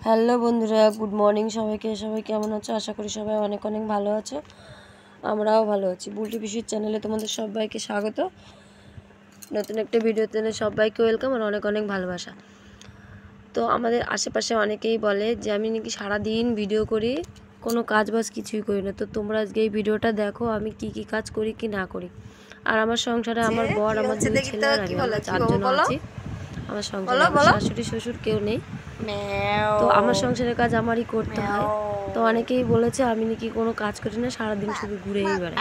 Hello বন্ধুরা, good morning সবাইকে। সবাই কেমন আছো? আশা করি সবাই অনেক অনেক ভালো আছো। আমরাও ভালো আছি। বুলটি পিসির চ্যানেলে তোমাদের সবাইকে স্বাগত। নতুন একটা ভিডিওতে সবাইকে ওয়েলকাম আর অনেক অনেক ভালোবাসা। তো আমাদের আশেপাশে অনেকেই বলে যে আমি নাকি সারাদিন ভিডিও করি, কোনো কাজ বাজ কিছুই করি না। তো তোমরা আজকে এই ভিডিওটা দেখো আমি কি কি কাজ করি কি না করি। আর আমার সংসারে আমার বর, আমার 2 ছেলে আর আমি, আমরা 4 জন আছি আমার সংসারে। আমার শাশুড়ি শ্বশুর কেউ নেই। তো আমার সংসারের কাজ আমারই করতে হয়। তো অনেকেই বলেছে আমি নাকি কোনো কাজ করি না, সারাদিন শুধু ঘুরেই বেড়াই।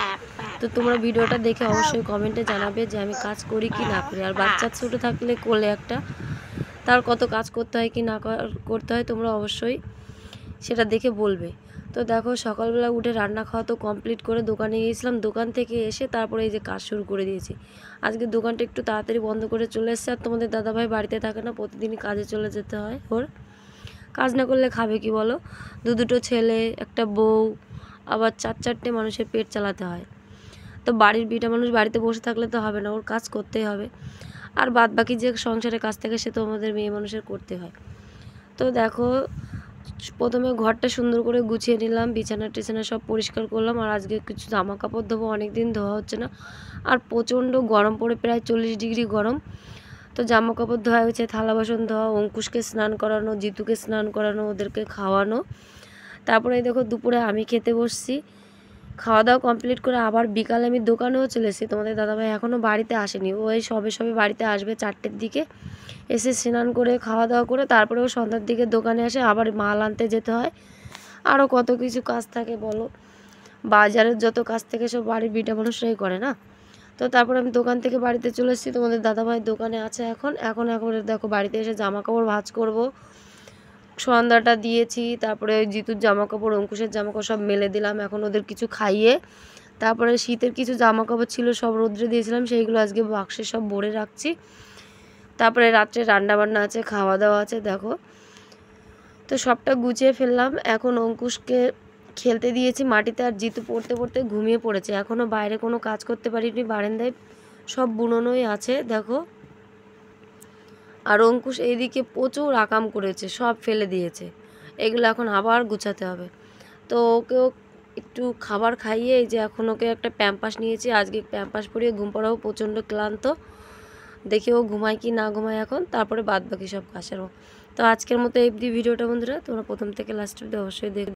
তো তোমরা ভিডিওটা দেখে অবশ্যই কমেন্টে জানাবে যে আমি কাজ করি কি না করি। আর বাচ্চা ছোটো থাকলে কোলে একটা, তার কত কাজ করতে হয় কি না করতে হয় তোমরা অবশ্যই সেটা দেখে বলবে। তো দেখো সকালবেলা উঠে রান্না খাওয়া তো কমপ্লিট করে দোকানে গিয়েছিলাম। দোকান থেকে এসে তারপরে এই যে কাজ শুরু করে দিয়েছি। আজকে দোকানটা একটু তাড়াতাড়ি বন্ধ করে চলে এসেছে। আর তোমাদের দাদাভাই বাড়িতে থাকে না, প্রতিদিনই কাজে চলে যেতে হয় ওর। কাজ না করলে খাবে কি বলো? দুটো ছেলে, একটা বউ, আবার 4-4টে মানুষের পেট চালাতে হয়। তো বাড়ির বিটা মানুষ বাড়িতে বসে থাকলে তো হবে না, ওর কাজ করতেই হবে। আর বাদ বাকি যে সংসারের কাজ থাকে সে তো আমাদের মেয়ে মানুষের করতে হয়। তো দেখো প্রথমে ঘরটা সুন্দর করে গুছিয়ে নিলাম, বিছানা টিছানা সব পরিষ্কার করলাম। আর আজকে কিছু জামা কাপড় ধোবো, অনেক দিন ধোয়া হচ্ছে না। আর প্রচণ্ড গরম পড়ে, প্রায় 40 ডিগ্রি গরম। তো জামা কাপড় ধোয়া হয়েছে, থালা বাসন ধোয়া, অঙ্কুশকে স্নান করানো, জিতুকে স্নান করানো, ওদেরকে খাওয়ানো। তারপরে দেখো দুপুরে আমি খেতে বসছি। খাওয়া দাওয়া কমপ্লিট করে আবার বিকালে আমি দোকানেও চলে এসেছি। তোমাদের দাদাভাই এখনও বাড়িতে আসেনি, ও এই সবে বাড়িতে আসবে 4টের দিকে। এসে স্নান করে খাওয়া দাওয়া করে তারপরেও সন্ধ্যার দিকে দোকানে আসে, আবার মাল আনতে যেতে হয়। আরও কত কিছু কাজ থাকে বলো, বাজারের যত কাজ থেকে সব বাড়ির বিটা মানুষরাই করে না। তো তারপর আমি দোকান থেকে বাড়িতে চলে এসেছি। তোমাদের দাদাভাই দোকানে আছে এখন দেখো বাড়িতে এসে জামা কাপড় ভাঁজ করবো। সন্ধ্যাটা দিয়েছি, তারপরে জিতুর জামা কাপড়, অঙ্কুশের জামা কাপড় সব মেলে দিলাম। এখন ওদের কিছু খাইয়ে তারপরে শীতের কিছু জামা কাপড় ছিল সব রোদ্রে দিয়েছিলাম, সেইগুলো আজকে বাক্সে সব ভরে রাখছি। তারপরে রাত্রে রান্নাবান্না আছে, খাওয়া দাওয়া আছে দেখো। তো সবটা গুছিয়ে ফেললাম। এখন অঙ্কুশকে খেলতে দিয়েছি মাটিতে, আর জিতু পড়তে পড়তে ঘুমিয়ে পড়েছে। এখনও বাইরে কোনো কাজ করতে পারিনি, বারান্দায় সব বুননোই আছে দেখো। আর অঙ্কুশ এইদিকে প্রচুর আকাম করেছে, সব ফেলে দিয়েছে। এগুলো এখন আবার গুছাতে হবে। তো ওকেও একটু খাবার খাইয়ে এই যে এখন ওকে একটা প্যাম্পাস নিয়েছি। আজকে প্যাম্পাস পরিয়ে ঘুম পাড়াবো, প্রচণ্ড ক্লান্ত। দেখি ও ঘুমায় কি না ঘুমায় এখন, তারপরে বাদ বাকি সব কাজ সারবো। তো আজকের মতো এই ভিডিওটা বন্ধুরা তোমরা প্রথম থেকে লাস্ট অবধি অবশ্যই দেখবে।